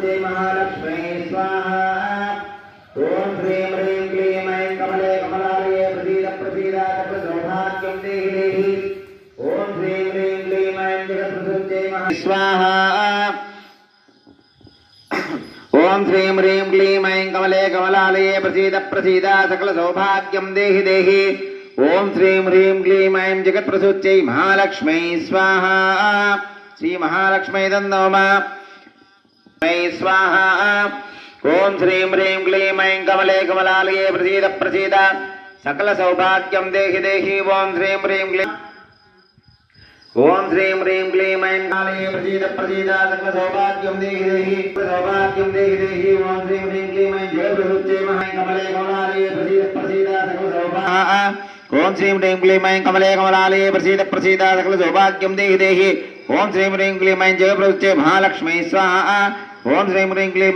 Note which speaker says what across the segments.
Speaker 1: प्रसुच्चे महालक्ष्मी स्वाहा। ओम ह्रीं ह्रीं क्लीं ऐं कमले कमलालये प्रसीद प्रसीद सकल सौभाग्यं देहि देहि। ओम ह्रीं ह्रीं क्लीं ऐं जगत्प्रसुच्चे महालक्ष्मी स्वाहा। ओम श्रीं ह्रीं क्लीं ऐं कमले कमलालये प्रसीद प्रसीद सकल सौभाग्यं देहि देहि। ओम श्रीं ह्रीं क्लीं ऐं जगत्प्रसुच्चे महालक्ष्मी स्वाहा। श्री महालक्ष्मी नमः स्वाहा। ओम श्रीं ह्रीं क्लीं ऐं कमले कमलालये प्रसीद प्रसीद सकल सौभाग्यं देहि देहि। ओम श्रीं ह्रीं क्लीं ओम श्रीं ह्रीं क्लीं ऐं कमलालये प्रसीद प्रसीद सकल सौभाग्यं देहि देहि सौभाग्यं देहि देहि। ओम श्रीं ह्रीं क्लीं ऐं जगत्प्रसुच्चे महाकमले कमलालये प्रसीद प्रसीद सकल सौभाग्यं। ओम श्रीं ह्रीं क्लीं ऐं कमले कमलालये प्रसीद प्रसीद सकल सौभाग्यं देहि देहि। ओम श्रीं ह्रीं क्लीं ऐं जगत्प्रसुच्चे महालक्ष्मी स्वाहा। ओम श्रीं ह्रीं क्लीं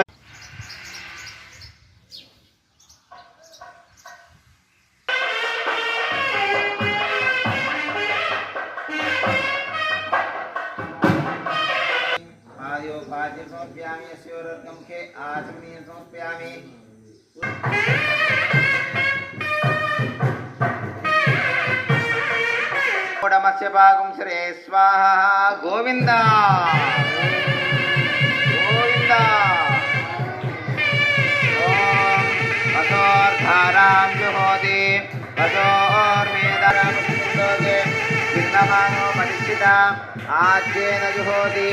Speaker 1: भाज्य समर्पयामि स्योरत्नम के आचमनीय समर्पयामि। नमस्य भागं श्रे स्वाहा। गोविंदा गोविंदा। ओम असोर्धारां जुहोति असोर्मेदारां विन्नमानो परिचिता आज्येन जुहोति।